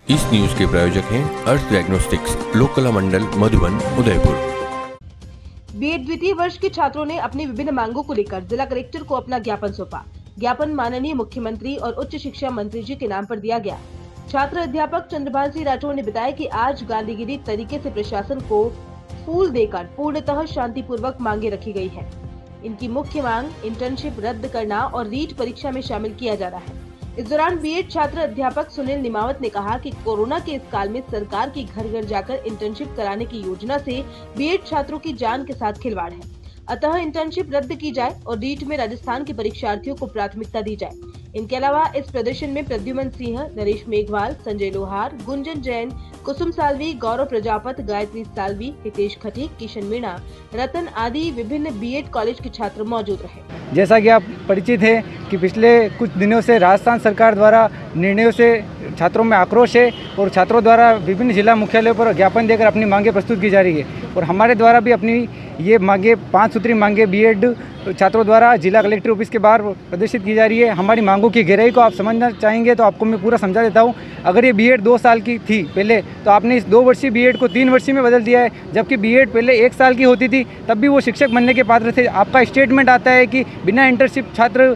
इस न्यूज के प्रायोजक हैं अर्थ डायग्नोस्टिक्स, लोककला मंडल, मधुबन, उदयपुर। बीएड द्वितीय वर्ष के छात्रों ने अपनी विभिन्न मांगों को लेकर जिला कलेक्टर को अपना ज्ञापन सौंपा। ज्ञापन माननीय मुख्यमंत्री और उच्च शिक्षा मंत्री जी के नाम पर दिया गया। छात्र अध्यापक चंद्रभान सिंह राठौर ने बताया कि आज गांधीगिरी तरीके से प्रशासन को फूल देकर पूर्णतः शांतिपूर्वक मांगे रखी गई है। इनकी मुख्य मांग इंटर्नशिप रद्द करना और रीट परीक्षा में शामिल किया जा रहा है। इस दौरान बीएड छात्र अध्यापक सुनील निमावत ने कहा कि कोरोना के इस काल में सरकार की घर घर जाकर इंटर्नशिप कराने की योजना से बीएड छात्रों की जान के साथ खिलवाड़ है। अतः इंटर्नशिप रद्द की जाए और रीट में राजस्थान के परीक्षार्थियों को प्राथमिकता दी जाए। इनके अलावा इस प्रदर्शन में प्रद्युमन सिंह, नरेश मेघवाल, संजय लोहार, गुंजन जैन, कुसुम सालवी, गौरव प्रजापत, गायत्री सालवी, हितेश खटीक, किशन मीणा, रतन आदि विभिन्न बीएड कॉलेज के छात्र मौजूद रहे। जैसा कि आप परिचित है कि पिछले कुछ दिनों से राजस्थान सरकार द्वारा निर्णयों से छात्रों में आक्रोश है और छात्रों द्वारा विभिन्न जिला मुख्यालयों पर ज्ञापन देकर अपनी मांगें प्रस्तुत की जा रही है। और हमारे द्वारा भी अपनी ये मांगे 5 सूत्री मांगे बीएड छात्रों द्वारा जिला कलेक्टर ऑफिस के बाहर प्रदर्शित की जा रही है। हमारी मांगों की गहराई को आप समझना चाहेंगे तो आपको मैं पूरा समझा देता हूँ। अगर ये बीएड 2 साल की थी पहले, तो आपने इस 2 वर्षीय बीएड को 3 वर्षीय में बदल दिया है। जबकि बीएड पहले 1 साल की होती थी, तब भी वो शिक्षक बनने के पात्र थे। आपका स्टेटमेंट आता है कि बिना इंटर्नशिप छात्र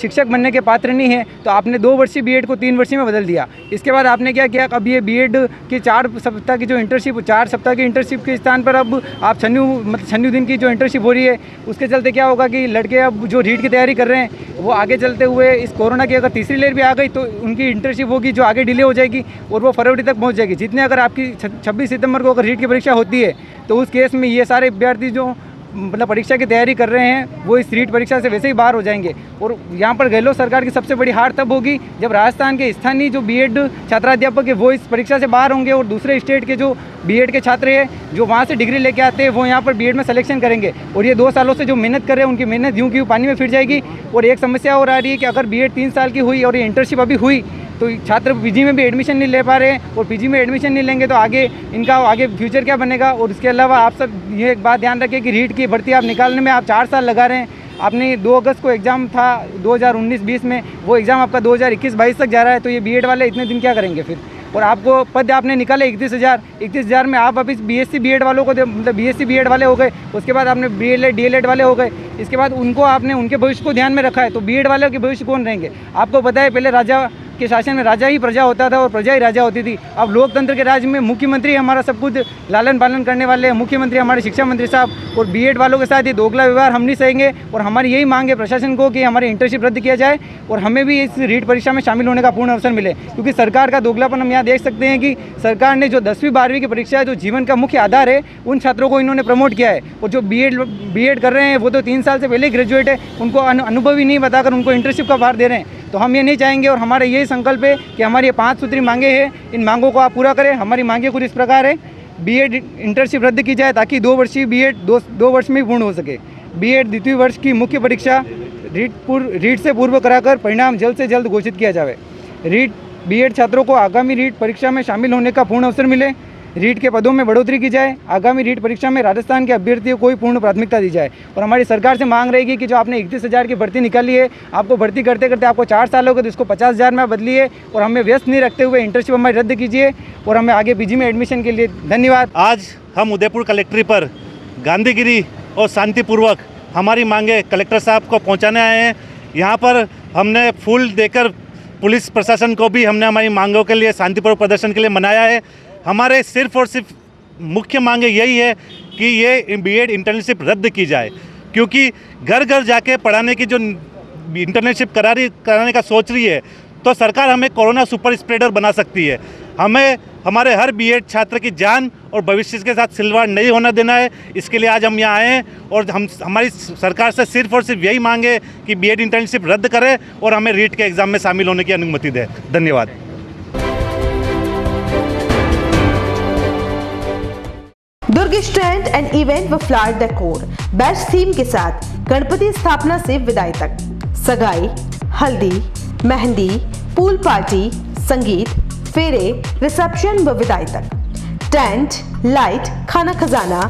शिक्षक बनने के पात्र नहीं है, तो आपने 2 वर्षीय बीएड को 3 वर्षीय में बदल दिया। इसके बाद आपने क्या किया, अब ये बीएड की 4 सप्ताह की जो इंटर्नशिप, 4 सप्ताह की इंटर्नशिप के स्थान पर अब आप छन्नू दिन की जो इंटर्नशिप हो रही है, उसके चलते क्या होगा कि लड़के अब जो रीट की तैयारी कर रहे हैं वो आगे चलते हुए इस कोरोना की अगर तीसरी लहर भी आ गई तो उनकी इंटर्नशिप होगी जो आगे डिले हो जाएगी और वो फरवरी तक पहुंच जाएगी। जितने अगर आपकी 26 सितंबर को अगर रीट की परीक्षा होती है तो उस केस में ये सारे विद्यार्थी जो मतलब परीक्षा की तैयारी कर रहे हैं वो इस रीट परीक्षा से वैसे ही बाहर हो जाएंगे। और यहाँ पर गहलोत सरकार की सबसे बड़ी हार तब होगी जब राजस्थान के स्थानीय जो बीएड छात्राध्यापक है वो इस परीक्षा से बाहर होंगे और दूसरे स्टेट के जो बीएड के छात्र हैं जो वहाँ से डिग्री लेके आते हैं वो यहाँ पर बीएड में सिलेक्शन करेंगे। और ये 2 सालों से जो मेहनत कर रहे हैं उनकी मेहनत यूँ की पानी में फिर जाएगी। और एक समस्या और आ रही है कि अगर बीएड 3 साल की हुई और ये इंटर्नशिप अभी हुई तो छात्र पीजी में भी एडमिशन नहीं ले पा रहे हैं और पीजी में एडमिशन नहीं लेंगे तो आगे फ्यूचर क्या बनेगा। और इसके अलावा आप सब ये एक बात ध्यान रखें कि रीट की भर्ती आप निकालने में आप 4 साल लगा रहे हैं। आपने 2 अगस्त को एग्ज़ाम था 2019-20 में, वो एग्ज़ाम आपका 2021-22 तक जा रहा है, तो ये बीएड वाले इतने दिन क्या करेंगे फिर। और आपको पद आपने निकाले 31,000 में आप अभी बीएससी बीएड वालों को मतलब बीएससी बीएड वाले हो गए, उसके बाद आपने बीएलएड डीएलएड वाले हो गए, इसके बाद उनको आपने उनके भविष्य को ध्यान में रखा है, तो बीएड वालों के भविष्य कौन रहेंगे। आपको पता है पहले राजा के शासन में राजा ही प्रजा होता था और प्रजा ही राजा होती थी। अब लोकतंत्र के राज में मुख्यमंत्री हमारा सब कुछ लालन पालन करने वाले हैं, मुख्यमंत्री हमारे शिक्षा मंत्री साहब। और बीएड वालों के साथ ये दोगला व्यवहार हम नहीं सहेंगे और हमारी यही मांग है प्रशासन को कि हमारी इंटर्नशिप रद्द किया जाए और हमें भी इस रीट परीक्षा में शामिल होने का पूर्ण अवसर मिले। क्योंकि सरकार का दोगलापन हम यहाँ देख सकते हैं कि सरकार ने जो 10वीं 12वीं की परीक्षा है जो जीवन का मुख्य आधार है उन छात्रों को इन्होंने प्रमोट किया है। और जो बीएड कर रहे हैं वो तो 3 साल से पहले ग्रेजुएट है, उनको अनुभव ही नहीं बताकर उनको इंटर्नशिप का भार दे रहे हैं। तो हम ये नहीं चाहेंगे और हमारा यही संकल्प है कि हमारी ये 5 सूत्री मांगे हैं, इन मांगों को आप पूरा करें। हमारी मांगे कुछ इस प्रकार है, बीएड इंटर्नशिप रद्द की जाए ताकि 2 वर्षीय बीएड 2 वर्ष में ही पूर्ण हो सके। बीएड द्वितीय वर्ष की मुख्य परीक्षा रीट से पूर्व कराकर परिणाम जल्द से जल्द घोषित किया जाए। बीएड छात्रों को आगामी रीट परीक्षा में शामिल होने का पूर्ण अवसर मिले। रीट के पदों में बढ़ोतरी की जाए। आगामी रीट परीक्षा में राजस्थान के अभ्यर्थियों को ही पूर्ण प्राथमिकता दी जाए। और हमारी सरकार से मांग रहेगी कि जो आपने 31,000 की भर्ती निकाली है, आपको भर्ती करते करते आपको 4 साल हो गए तो इसको 50,000 में बदलिए और हमें व्यस्त नहीं रखते हुए इंटर्नशिप हमारी रद्द कीजिए और हमें आगे पीजी में एडमिशन के लिए धन्यवाद। आज हम उदयपुर कलेक्ट्री पर गांधीगिरी और शांतिपूर्वक हमारी मांगे कलेक्टर साहब को पहुँचाने आए हैं। यहाँ पर हमने फूल देकर पुलिस प्रशासन को भी हमने हमारी मांगों के लिए शांतिपूर्वक प्रदर्शन के लिए मनाया है। हमारे सिर्फ और सिर्फ मुख्य मांगे यही है कि ये बीएड इंटर्नशिप रद्द की जाए, क्योंकि घर घर जाके पढ़ाने की जो इंटर्नशिप कराने का सोच रही है तो सरकार हमें कोरोना सुपर स्प्रेडर बना सकती है। हमें हमारे हर बीएड छात्र की जान और भविष्य के साथ खिलवाड़ नहीं होना देना है। इसके लिए आज हम यहाँ आए हैं और हमारी सरकार से सिर्फ और सिर्फ यही मांग है कि बीएड इंटर्नशिप रद्द करें और हमें रीट के एग्ज़ाम में शामिल होने की अनुमति दें। धन्यवाद। दुर्ग स्टैंड एंड इवेंट व फ्लावर डेकोर बेस्ट थीम के साथ गणपति स्थापना से विदाई तक, सगाई, हल्दी, मेहंदी, पूल पार्टी, संगीत, फेरे, रिसेप्शन व विदाई तक, टेंट, लाइट, खाना खजाना,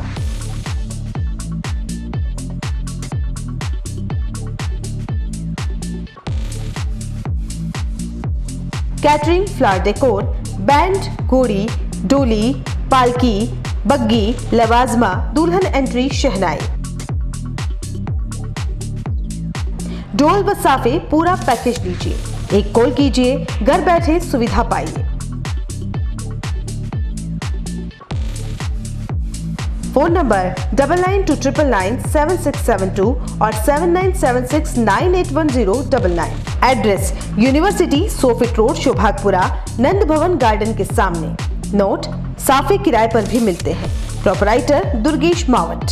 कैटरिंग, फ्लावर डेकोर, बैंड, घोड़ी, डोली, पालकी, बग्गी, लवाजमा, दुल्हन एंट्री, शहनाई, ढोल व साफे पूरा पैकेज लीजिए। एक कॉल कीजिए, घर बैठे सुविधा पाइए। फोन नंबर 9929997672 और 7976981099। एड्रेस यूनिवर्सिटी, सोफिट रोड, शोभागपुरा, नंद भवन गार्डन के सामने। नोट: साफे किराए पर भी मिलते हैं। प्रोपराइटर दुर्गेश मावट।